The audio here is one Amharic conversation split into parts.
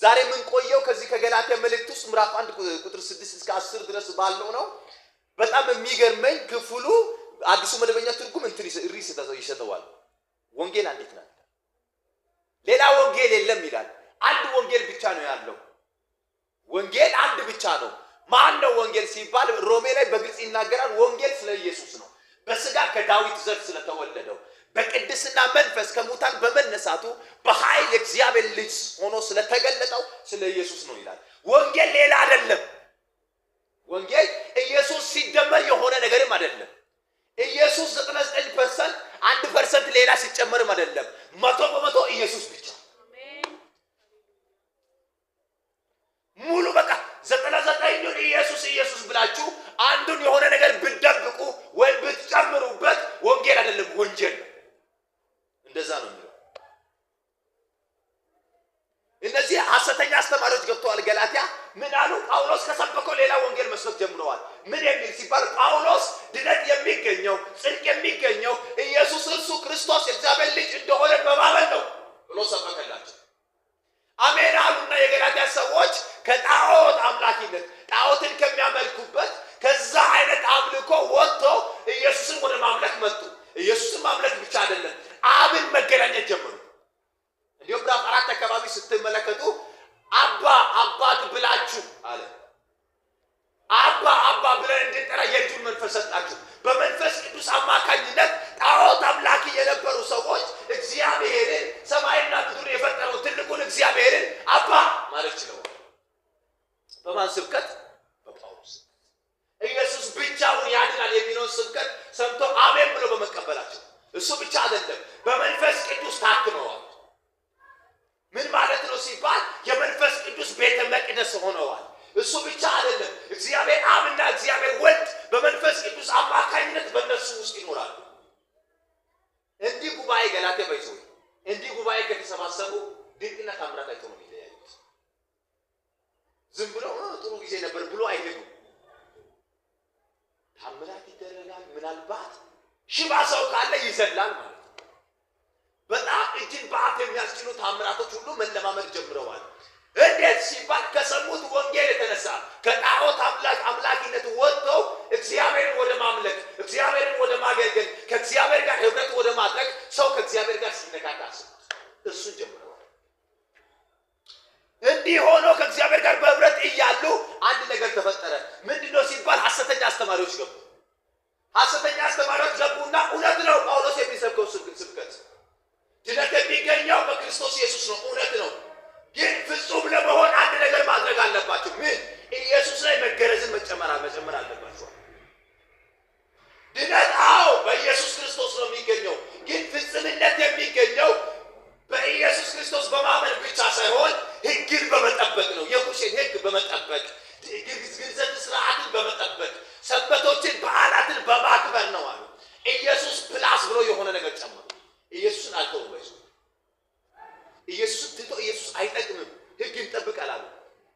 ዛሬ ምን ቆየው ከዚህ ከገላትያ መልእክት ውስጥ ምዕራፍ 1 ቁጥር 6 እስከ 10 ድረስ ባለው ነው። በጣም የሚገርመኝ ክፍሉ አዲሱ መደበኛ ትርጉም እንትን ሪስ ይሰጠዋል። ወንጌል አንዲት ናት፣ ሌላ ወንጌል የለም ይላል። አንድ ወንጌል ብቻ ነው ያለው። ወንጌል አንድ ብቻ ነው። ማን ነው ወንጌል ሲባል ሮሜ ላይ በግልጽ ይናገራል። ወንጌል ስለ ኢየሱስ ነው። በስጋ ከዳዊት ዘር ስለተወለደው በቅድስና መንፈስ ከሙታን በመነሳቱ በኃይል እግዚአብሔር ልጅ ሆኖ ስለተገለጠው ስለ ኢየሱስ ነው ይላል። ወንጌል ሌላ አይደለም። ወንጌል ኢየሱስ ሲደመር የሆነ ነገርም አይደለም። ኢየሱስ 99% 1% ሌላ ሲጨመርም አይደለም። 100% ኢየሱስ ብቻ ሙሉ በቃ 99ን ኢየሱስ ኢየሱስ ብላችሁ አንዱን የሆነ ነገር ብትደብቁ ወይ ብትጨምሩበት ወንጌል አይደለም፣ ወንጀል ነው። እንደዛ ነው የሚለው። እነዚህ ሐሰተኛ አስተማሪዎች ገብተዋል ገላትያ። ምን አሉ? ጳውሎስ ከሰበከው ሌላ ወንጌል መስበክ ጀምረዋል። ምን የሚል ሲባል ጳውሎስ ድነት የሚገኘው ጽድቅ የሚገኘው ኢየሱስ እርሱ ክርስቶስ የእግዚአብሔር ልጅ እንደሆነ በማመን ነው ብሎ ሰበከላቸው። አሜን አሉና የገላትያ ሰዎች ከጣዖት አምላኪነት ጣዖትን ከሚያመልኩበት ከዛ አይነት አምልኮ ወጥቶ ኢየሱስን ወደ ማምለክ መጡ። ኢየሱስን ማምለክ ብቻ አይደለም፣ አብን መገናኘት ጀመሩ። እንዲሁም ምዕራፍ 4 አካባቢ ስትመለከቱ አባ አባት ብላችሁ አለ። አባ አባ ብለን እንድንጠራ የልጁን መንፈስ ሰጣችሁ። በመንፈስ ቅዱስ አማካኝነት ጣዖት አምላኪ የነበሩ ሰዎች እግዚአብሔርን ሰማይና ምድርን የፈጠረው ትልቁን እግዚአብሔርን አባ ማለት ችለዋል። በማን ስብከት? በጳውሎስ። ኢየሱስ ብቻውን ያድናል የሚለውን ስብከት ሰምቶ አሜን ብሎ በመቀበላቸው። እሱ ብቻ አይደለም፣ በመንፈስ ቅዱስ ታትመዋል። ምን ማለት ነው ሲባል የመንፈስ ቅዱስ ቤተ መቅደስ ሆነዋል። እሱ ብቻ አይደለም፣ እግዚአብሔር አብና እግዚአብሔር ወልድ በመንፈስ ቅዱስ አማካኝነት በእነሱ ውስጥ ይኖራሉ። እንዲህ ጉባኤ ገላትያ ባይዘው እንዲህ ጉባኤ ከተሰባሰቡ ድንቅና ታምራት አይተው ነው የሚለያዩት። ዝም ብሎ ጥሩ ጊዜ ነበር ብሎ አይሄዱም። ታምራት ይደረጋል። ምናልባት ሽባ ሰው ካለ ይዘላል ማለት ነው። በጣም እጅን በአፍ የሚያስችሉ ታምራቶች ሁሉ መለማመድ ጀምረዋል። እንዴት ሲባል ከሰሙት ወንጌል የተነሳ ከጣዖት አምላኪነት ወጥተው እግዚአብሔርን ወደ ማምለክ፣ እግዚአብሔርን ወደ ማገልገል፣ ከእግዚአብሔር ጋር ህብረት ወደ ማድረግ ሰው ከእግዚአብሔር ጋር ሲነካካ እሱን ጀምረዋል። እንዲህ ሆኖ ከእግዚአብሔር ጋር በህብረት እያሉ አንድ ነገር ተፈጠረ። ምንድነው ሲባል ሐሰተኛ አስተማሪዎች ገቡ። ሐሰተኛ አስተማሪዎች ገቡና እውነት ነው ጳውሎስ የሚሰብከው ስብከት ድነት የሚገኘው በክርስቶስ ኢየሱስ ነው፣ እውነት ነው። ግን ፍጹም ለመሆን አንድ ነገር ማድረግ አለባቸው። ምን? ኢየሱስ ላይ መገረዝን መጨመር አለባቸው። ድነት አዎ በኢየሱስ ክርስቶስ ነው የሚገኘው። ግን ፍጽምነት የሚገኘው በኢየሱስ ክርስቶስ በማመን ብቻ ሳይሆን ህግን በመጠበቅ ነው። የሙሴን ህግ በመጠበቅ ግንዘት ስርዓትን በመጠበቅ ሰንበቶችን በዓላትን በማክበር ነው አሉ። ኢየሱስ ፕላስ ብሎ የሆነ ነገር ጨመሩ። ኢየሱስን አልተውም። ኢየሱስን ትቶ ኢየሱስ አይጠቅምም፣ ህግን ጠብቅ አላሉ።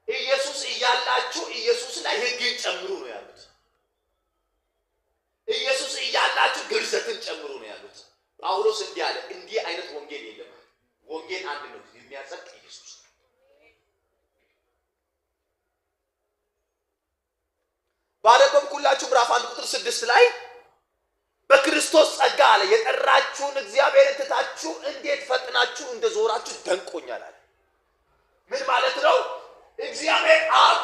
ኢየሱስ እያላችሁ ኢየሱስ ላይ ህግን ጨምሩ ነው ያሉት። ኢየሱስ እያላችሁ ግርዘትን ጨምሩ ነው ያሉት። ጳውሎስ እንዲህ አለ፣ እንዲህ አይነት ወንጌል የለም። ወንጌል አንድ ነው፣ የሚያጸድቅ ኢየሱስ ነው። ባነበብኩላችሁ ምዕራፍ 1 ቁጥር 6 ላይ በክርስቶስ ጸጋ አለ የጠራችሁን እግዚአብሔርን ትታችሁ እንዴት ፈጥናችሁ እንደዞራችሁ ደንቆኛል አለ። ምን ማለት ነው? እግዚአብሔር አብ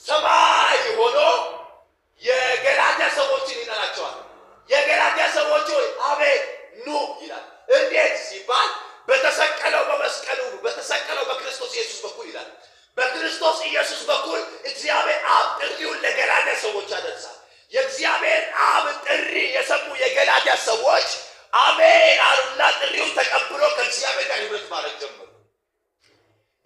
ሰማይ ሆኖ የገላትያ ሰዎችን ይጠራቸዋል። የገላትያ ሰዎች ሆይ አቤት ኑ ይላል። እንዴት ሲባል በተሰቀለው በመስቀሉ በተሰቀለው በክርስቶስ ኢየሱስ በኩል ይላል። በክርስቶስ ኢየሱስ በኩል እግዚአብሔር አብ ጥሪውን ለገላትያ ሰዎች ያደርሳል። የእግዚአብሔር አብ ጥሪ የሰሙ የገላትያ ሰዎች አሜን አሉና ጥሪውን ተቀብሎ ከእግዚአብሔር ጋር ህብረት ማድረግ ጀመሩ።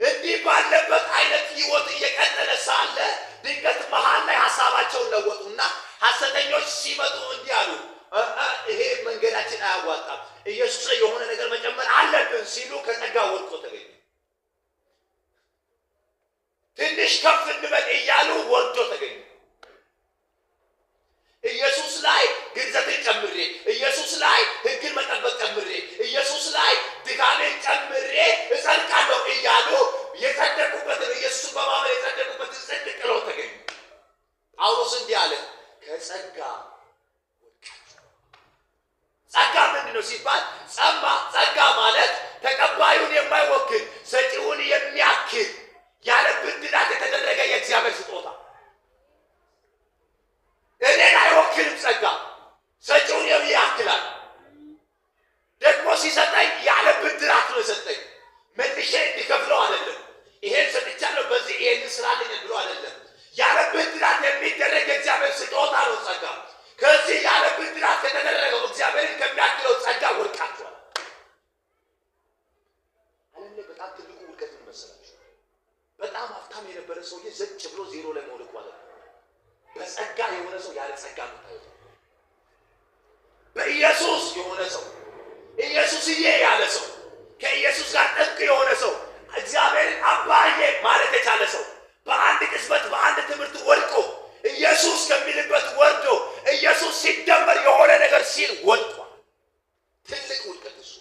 እንዲህ ባለበት አይነት ህይወት እየቀጠለ ሳለ ድንገት መሃል ላይ ሀሳባቸውን ለወጡና ሐሰተኞች ሲመጡ እንዲህ አሉ፣ ይሄ መንገዳችን አያዋጣም፣ ኢየሱስ ላይ የሆነ ነገር መጨመር አለብን ሲሉ ከጸጋ ወድቆ ተገኘ። ትንሽ ከፍ እንበል እያሉ ወርዶ ተገኘ። ኢየሱስ ላይ ግንዘትን ጨምሬ፣ ኢየሱስ ላይ ህግን መጠበቅ ጨምሬ፣ ኢየሱስ ላይ ድካሜን ጨምሬ እጸድቃለሁ እያሉ የጸደቁበትን ኢየሱስን በማመን የጸደቁበትን ጽድቅ ጥለው ተገኙ። ጳውሎስ እንዲህ አለ፣ ከጸጋ ጸጋ ምንድን ነው ሲባል ጸጋ ማለት ተቀባዩን የማይወክል ሰጪውን የሚያክል ያለ ብድራት የተደረገ የእግዚአብሔር ስጦታ። እኔን አይወክልም ጸጋ፣ ሰጪውን ያክላል። ደግሞ ሲሰጠኝ ያለ ብድራት ነው የሰጠኝ። መልሼ እንዲከፍለው አይደለም። ይሄን ሰጥቻለሁ በዚህ ይሄን ስራልኝ ብሎ አይደለም። ያለ ብድራት የሚደረግ የእግዚአብሔር ስጦታ ነው ጸጋ። ከዚህ ያለ ብድራት ከተደረገው እግዚአብሔርን ከሚያክለው ጸጋ ወድቃችኋል። ዓለም ላይ በጣም ትልቁ ውድቀት ምን መሰላችሁ? በጣም ሀብታም የነበረ ሰውዬ ዘጭ ብሎ ዜሮ ላይ መውደቁ አለ። በጸጋ የሆነ ሰው ያለ ጸጋ ነው ታዩት። በኢየሱስ የሆነ ሰው ኢየሱስዬ ያለ ሰው ከኢየሱስ ጋር ጥብቅ የሆነ ሰው እግዚአብሔርን አባዬ ማለት የቻለ ሰው በአንድ ቅጽበት በአንድ ትምህርት ወድቆ ኢየሱስ ከሚልበት ወርዶ ኢየሱስ ሲደመር የሆነ ነገር ሲል ወድቋል። ትልቅ ውድቀት እሱ።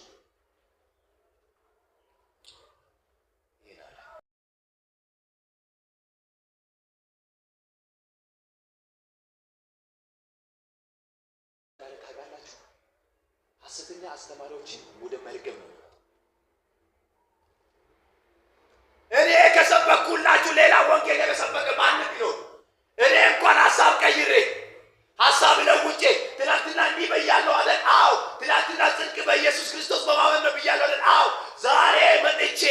ታውቃላችሁ፣ ሐሰተኛ አስተማሪዎችን ወደ መርገም ነው። እኔ ከሰበኩላችሁ ሌላ ወንጌል የሰበከ ማንም ቢኖር እኔ እንኳን ሐሳብ ቀይሬ ሐሳብ ለውጬ ትናንትና እንዲህ ብያለሁ አለ። አዎ ትናንትና ጽድቅ በኢየሱስ ክርስቶስ በማመን ነው ብያለሁ አለ። አዎ ዛሬ መጥቼ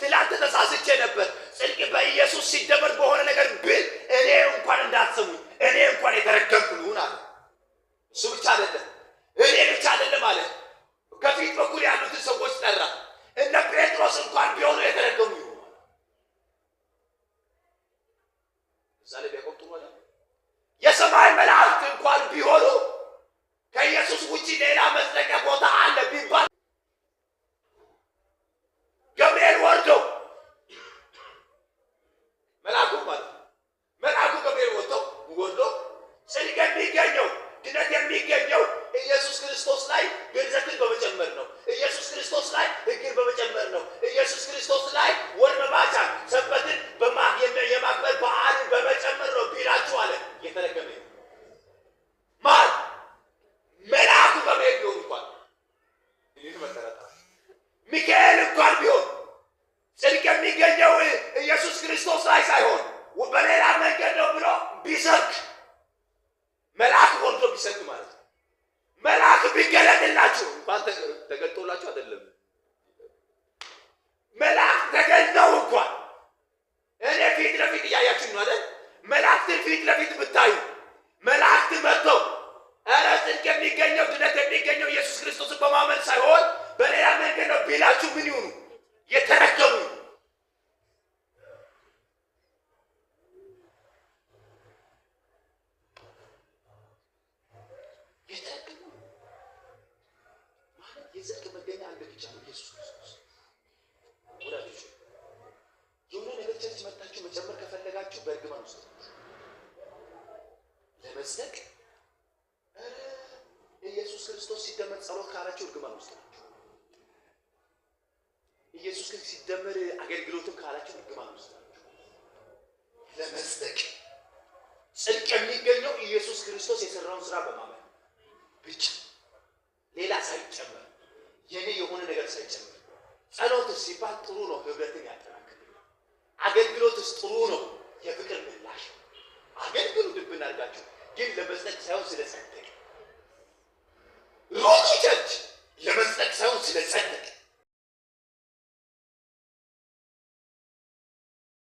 ትናንት ተሳስቼ ነበር ጽድቅ በኢየሱስ ሲደመር በሆነ ነገር ብል እኔ እንኳን እንዳትሰሙኝ እኔ እንኳን የተረገምኩ ልሁን አለ። እሱ ብቻ አይደለም እኔ ብቻ አይደለም አለ። ከፊት በኩል ያሉትን ሰዎች ጠራ። እነ ጴጥሮስ እንኳን ቢሆኑ የተረገሙ ይሁን ዛሬ ቢያቆጡ ማለት የሰማይ መላእክት እንኳን ቢሆኑ ከኢየሱስ ውጪ ሌላ መጽደቂያ ቦታ አለ ቢባል ገብርኤል ወርዶ መልአኩ ገብርኤል ወርዶ ጽድቅ የሚገኘው ድነት የሚገኘው ኢየሱስ ክርስቶስ ላይ ግንዘትን በመጨመር ነው። ኢየሱስ ክርስቶስ ላይ ሕግን በመጨመር ነው። ኢየሱስ ክርስቶስ ላይ ወር መባቻ ሰንበትን የማክበር በዓልን በመጨመር ነው ቢላችሁ አለ የተረገመ ማን መልአኩ ገብርኤል ቢሆን እንኳን ይህን መሰረታ ሚካኤል እንኳን ቢሆን ጽድቅ የሚገኘው ኢየሱስ ክርስቶስ ላይ ሳይሆን በሌላ መንገድ ነው ብሎ ቢሰብክ መልአክ ወርዶ ቢሰብክ ማለት ነው። መልአክ ቢገለጥላችሁ እንኳን ተገልጦላችሁ አይደለም መልአክ ተገልጠው እንኳን እኔ ፊት ለፊት እያያችሁ ነው አይደል? መላእክትን ፊት ለፊት ብታዩ መላእክት መጥተው ኧረ ጽድቅ የሚገኘው ድነት የሚገኘው ኢየሱስ ክርስቶስን በማመን ሳይሆን በሌላ መንገድ ነው ቢላችሁ ምን ይሁኑ? የተረገሙ። የጽድቅ መገኛ አንድ ብቻ ነው ኢየሱስ ክርስቶስ። ወዳጆች የሆነ ነገር ቸርች መጣችሁ መጨመር ከፈለጋችሁ በእርግማን ውስጥ ለመጽደቅ ኢየሱስ ክርስቶስ ሲደመር ጸሎት ካላችሁ እርግማን ውስጥ ናችሁ። ኢየሱስ ክርስቶስ ሲደመር አገልግሎትም ካላችሁ እርግማን ውስጥ ናችሁ። ለመጽደቅ ጽድቅ የሚገኘው ኢየሱስ ክርስቶስ የሰራውን ስራ በማመን ብቻ ሌላ ሳይጨመር የኔ የሆነ ነገር ሳይጨመር። ጸሎት ሲባል ጥሩ ነው፣ ህብረትን ያጠናክራል። አገልግሎትስ ጥሩ ነው፣ የፍቅር ምላሽ አገልግሉ ልብን አድርጋችሁ ግን ለመጽደቅ ሳይሆን ስለጸደቅ ሮጡ ቸርች ለመጽደቅ ሳይሆን ስለጸደቅ